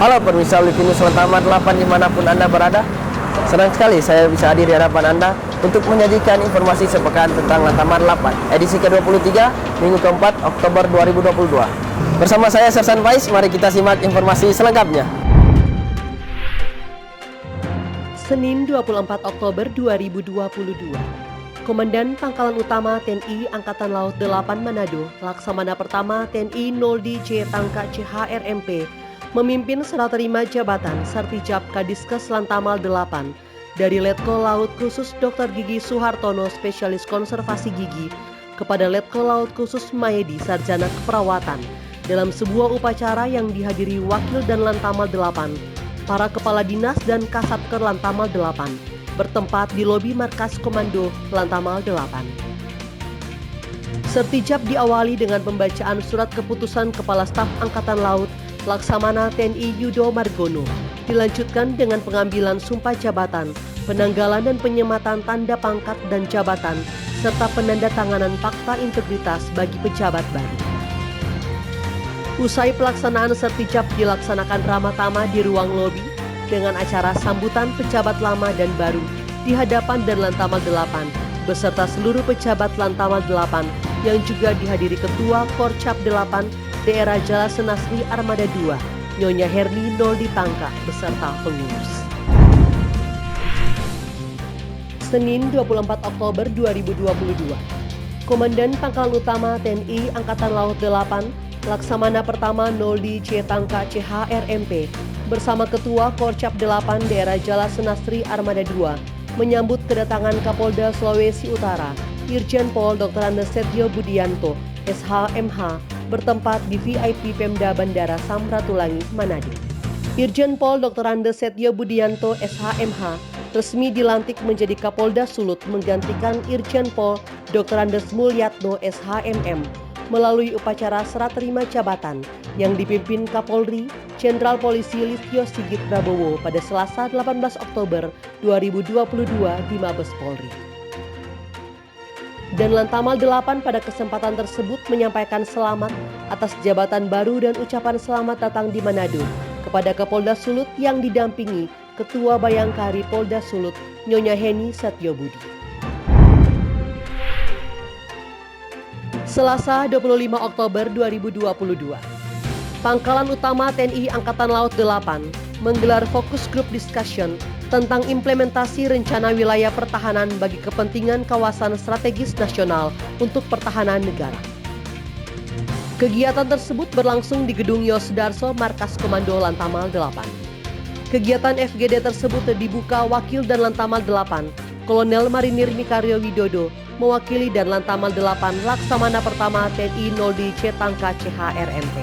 Halo permisa Livinus Lantamal 8 dimanapun Anda berada. Senang sekali saya bisa hadir di hadapan Anda untuk menyajikan informasi sepekan tentang Lantamal 8 edisi ke-23 Minggu ke-4 Oktober 2022. Bersama saya Sersan Faiz, mari kita simak informasi selengkapnya. Senin 24 Oktober 2022. Komandan Pangkalan Utama TNI Angkatan Laut 8 Manado, Laksamana Pertama TNI Noldi J. Tangka CHRMP, memimpin serah terima jabatan Sartijab Kadiskes Lantamal 8 dari Letkol Laut Khusus Dr. Gigi Suhartono Spesialis Konservasi Gigi kepada Letkol Laut Khusus Mayedi Sarjana Keperawatan dalam sebuah upacara yang dihadiri Wakil dan Lantamal 8, para Kepala Dinas dan Kasatker Lantamal 8 bertempat di lobi Markas Komando Lantamal 8. Sertijab diawali dengan pembacaan surat keputusan Kepala Staf Angkatan Laut Laksamana TNI Yudo Margono, dilanjutkan dengan pengambilan sumpah jabatan, penanggalan dan penyematan tanda pangkat dan jabatan, serta penandatanganan fakta integritas bagi pejabat baru. Usai pelaksanaan sertijab dilaksanakan ramah-tamah di ruang lobi dengan acara sambutan pejabat lama dan baru di hadapan dan Lantamal 8 beserta seluruh pejabat Lantamal 8 yang juga dihadiri Ketua Korcap 8 Daerah Jala Senasri Armada 2 Nyonya Herni Noldi Tangka beserta pengurus. Senin 24 Oktober 2022. Komandan Pangkalan Utama TNI Angkatan Laut 8 Laksamana Pertama Noldi J. Tangka CHRMP bersama Ketua Korcap 8 Daerah Jala Senasri Armada 2 menyambut kedatangan Kapolda Sulawesi Utara Irjen Pol Dr. Andes Setio Budianto SH.MH bertempat di VIP Pemda Bandara Samratulangi, Manado. Irjen Pol Dr. Andes Setio Budianto SH.MH resmi dilantik menjadi Kapolda Sulut menggantikan Irjen Pol Dr. Andes Mulyatno SH.MM melalui upacara serah terima jabatan yang dipimpin Kapolri Jenderal Polisi Listio Sigit Prabowo pada Selasa 18 Oktober 2022 di Mabes Polri. Dan Lantamal 8 pada kesempatan tersebut menyampaikan selamat atas jabatan baru dan ucapan selamat datang di Manado kepada Kapolda Sulut yang didampingi Ketua Bayangkari Polda Sulut Nyonya Heni Satyobudi. Selasa 25 Oktober 2022. Pangkalan Utama TNI Angkatan Laut 8 menggelar fokus group discussion tentang implementasi rencana wilayah pertahanan bagi kepentingan kawasan strategis nasional untuk pertahanan negara. Kegiatan tersebut berlangsung di Gedung Yosdarso Markas Komando Lantamal 8. Kegiatan FGD tersebut dibuka Wakil dan Lantamal 8 Kolonel Marinir Mikario Widodo mewakili dan Lantamal 8 Laksamana Pertama TNI Noldi C. Tangka CHRMP.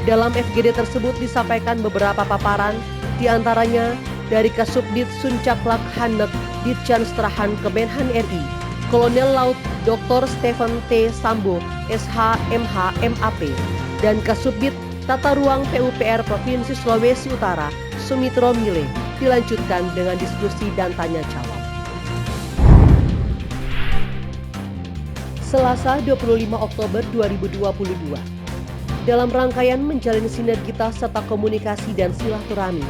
Dalam FGD tersebut disampaikan beberapa paparan, diantaranya dari Kasubdit Suncaklak Hanek Ditjan Strahan Kemenhan RI, Kolonel Laut Dr. Stephen T. Sambo SH.MH MAP, dan Kasubdit Tata Ruang PUPR Provinsi Sulawesi Utara Sumitro Mile, dilanjutkan dengan diskusi dan tanya jawab. Selasa 25 Oktober 2022. Dalam rangkaian menjalin sinergitas serta komunikasi dan silaturahmi,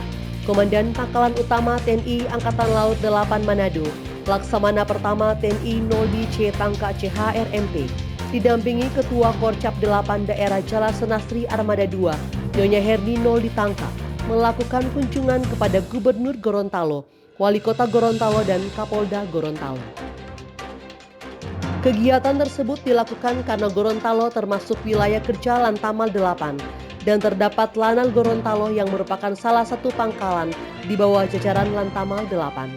Komandan Pangkalan Utama TNI Angkatan Laut 8 Manado, Laksamana Pertama TNI Noldi C. Tangka CHRMP, didampingi Ketua Korcap 8 Daerah Jala Senasri Armada 2, Nyonya Herni Noldi Tangka, melakukan kunjungan kepada Gubernur Gorontalo, Wali Kota Gorontalo dan Kapolda Gorontalo. Kegiatan tersebut dilakukan karena Gorontalo termasuk wilayah kerja Lantamal 8 dan terdapat Lanal Gorontalo yang merupakan salah satu pangkalan di bawah jajaran Lantamal 8.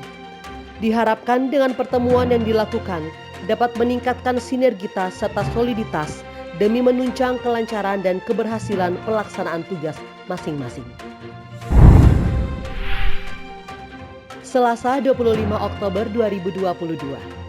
Diharapkan dengan pertemuan yang dilakukan dapat meningkatkan sinergitas serta soliditas demi menunjang kelancaran dan keberhasilan pelaksanaan tugas masing-masing. Selasa 25 Oktober 2022.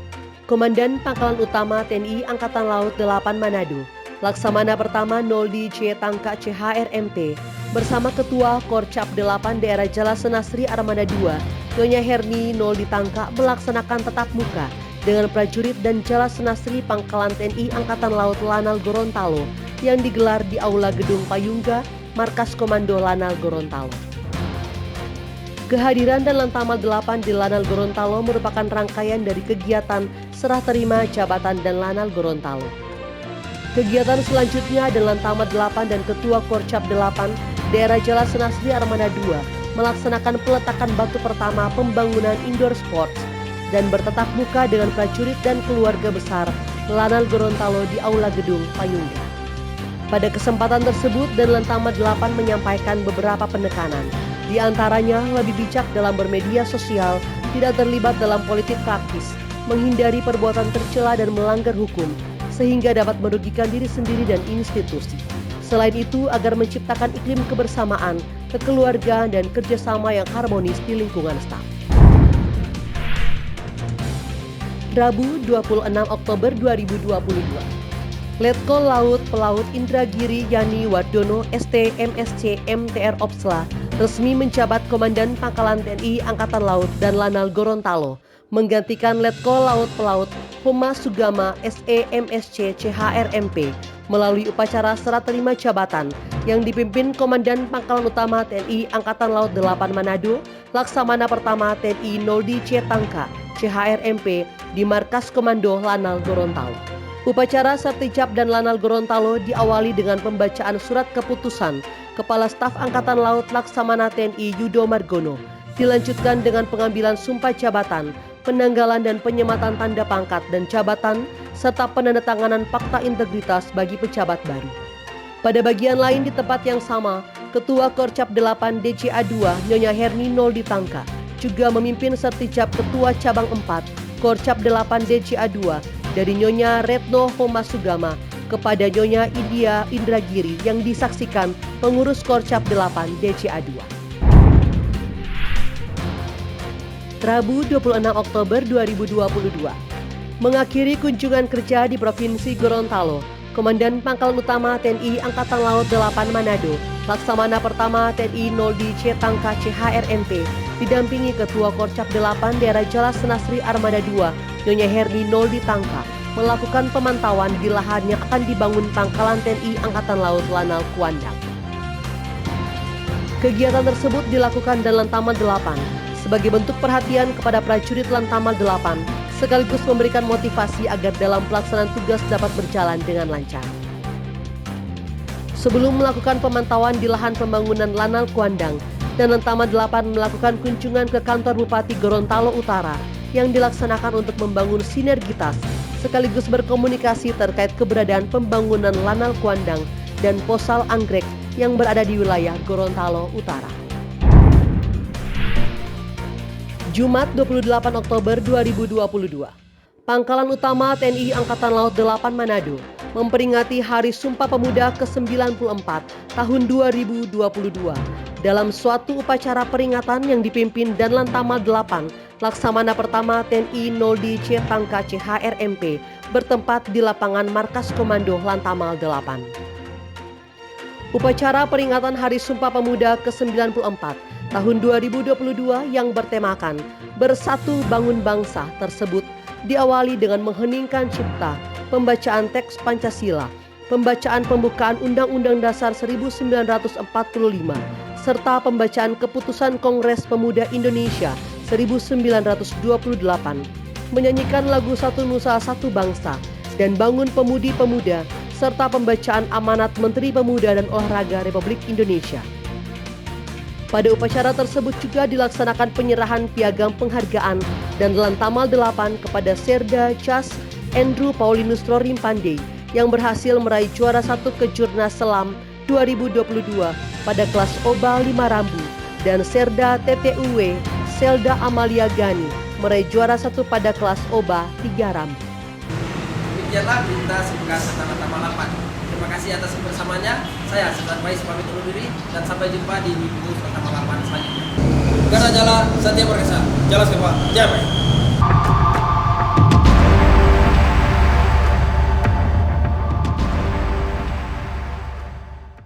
Komandan Pangkalan Utama TNI Angkatan Laut 8 Manado, Laksamana Pertama Noldi C. Tangka CHRMP, bersama Ketua Korcap 8 Daerah Jala Senasri Armada 2, Nyonya Herni Noldi Tangka melaksanakan tatap muka dengan prajurit dan Jala Senasri Pangkalan TNI Angkatan Laut Lanal Gorontalo yang digelar di Aula Gedung Payungga, Markas Komando Lanal Gorontalo. Kehadiran dan Lantamal 8 di Lanal Gorontalo merupakan rangkaian dari kegiatan serah terima jabatan dan Lanal Gorontalo. Kegiatan selanjutnya adalah Lantamal 8 dan Ketua Korcap 8 Daerah Jala Senasri Armada 2 melaksanakan peletakan batu pertama pembangunan indoor sports dan bertatap muka dengan prajurit dan keluarga besar Lanal Gorontalo di Aula Gedung Payungga. Pada kesempatan tersebut, dan Lantamal 8 menyampaikan beberapa penekanan, di antaranya lebih bijak dalam bermedia sosial, tidak terlibat dalam politik praktis, menghindari perbuatan tercela dan melanggar hukum, sehingga dapat merugikan diri sendiri dan institusi. Selain itu, agar menciptakan iklim kebersamaan, kekeluargaan, dan kerjasama yang harmonis di lingkungan staf. Rabu 26 Oktober 2022. Letkol Laut Pelaut Indragiri Yani Wardono ST MSc MTR Opsla resmi menjabat Komandan Pangkalan TNI Angkatan Laut dan Lanal Gorontalo, menggantikan Letkol Laut Pelaut Humas Sugama SE MSc CHRMP melalui upacara serah terima jabatan yang dipimpin Komandan Pangkalan Utama TNI Angkatan Laut 8 Manado, Laksamana Pertama TNI Noldi Cetangka CHRMP di Markas Komando Lanal Gorontalo. Upacara Sertijab dan Lanal Gorontalo diawali dengan pembacaan surat keputusan Kepala Staf Angkatan Laut Laksamana TNI Yudo Margono, dilanjutkan dengan pengambilan sumpah jabatan, penanggalan dan penyematan tanda pangkat dan jabatan, serta penandatanganan fakta integritas bagi pejabat baru. Pada bagian lain di tempat yang sama, Ketua Korcap 8 DCA 2 Nyonya Herni Noldi Tangka juga memimpin sertijab Ketua Cabang 4 Korcap 8 DCA 2 dari Nyonya Retno Homasugama kepada Nyonya India Indragiri yang disaksikan pengurus Korcap 8 DCA 2. Rabu 26 Oktober 2022. Mengakhiri kunjungan kerja di Provinsi Gorontalo, Komandan Pangkalan Utama TNI Angkatan Laut 8 Manado, Laksamana Pertama TNI Noldi Cetangka CHRMP, didampingi Ketua Korcap 8 Daerah Jala Senasri Armada 2, Nyonya Herni Noldi Tangka, melakukan pemantauan di lahan yang akan dibangun Pangkalan TNI Angkatan Laut Lanal Kuandang. Kegiatan tersebut dilakukan dalam Lantamal 8 sebagai bentuk perhatian kepada prajurit Lantamal 8, sekaligus memberikan motivasi agar dalam pelaksanaan tugas dapat berjalan dengan lancar. Sebelum melakukan pemantauan di lahan pembangunan Lanal Kuandang, dan Lantamal 8 melakukan kunjungan ke kantor Bupati Gorontalo Utara yang dilaksanakan untuk membangun sinergitas, sekaligus berkomunikasi terkait keberadaan pembangunan Lanal Kuandang dan Posal Anggrek yang berada di wilayah Gorontalo Utara. Jumat 28 Oktober 2022, Pangkalan Utama TNI Angkatan Laut 8 Manado memperingati Hari Sumpah Pemuda ke-94 tahun 2022 dalam suatu upacara peringatan yang dipimpin dan Lantamal 8 Laksamana Pertama TNI Noldi Cetangka CHRMP bertempat di lapangan Markas Komando Lantamal 8. Upacara peringatan Hari Sumpah Pemuda ke-94 tahun 2022 yang bertemakan Bersatu Bangun Bangsa tersebut diawali dengan mengheningkan cipta, pembacaan teks Pancasila, pembacaan pembukaan Undang-Undang Dasar 1945, serta pembacaan Keputusan Kongres Pemuda Indonesia 1928, menyanyikan lagu Satu Nusa Satu Bangsa dan Bangun Pemudi-Pemuda, serta pembacaan amanat Menteri Pemuda dan Olahraga Republik Indonesia. Pada upacara tersebut juga dilaksanakan penyerahan piagam penghargaan dan Lantamal 8 kepada Serda Cas Andrew Paulinus Rorim Pandey yang berhasil meraih juara 1 Kejurnas Selam 2022 pada kelas OBA 5 rambu, dan Serda TTUW Selda Amalia Gani meraih juara 1 pada kelas OBA 3 rambu. Demikianlah berita seputar Lantamal 8. Terima kasih atas kebersamaannya. Saya Sultan Faiz pamit undur diri dan sampai jumpa di minggu Lantamal 8 selanjutnya. Negara Jala Satya Perkasa, Jala Sewa, Jaya.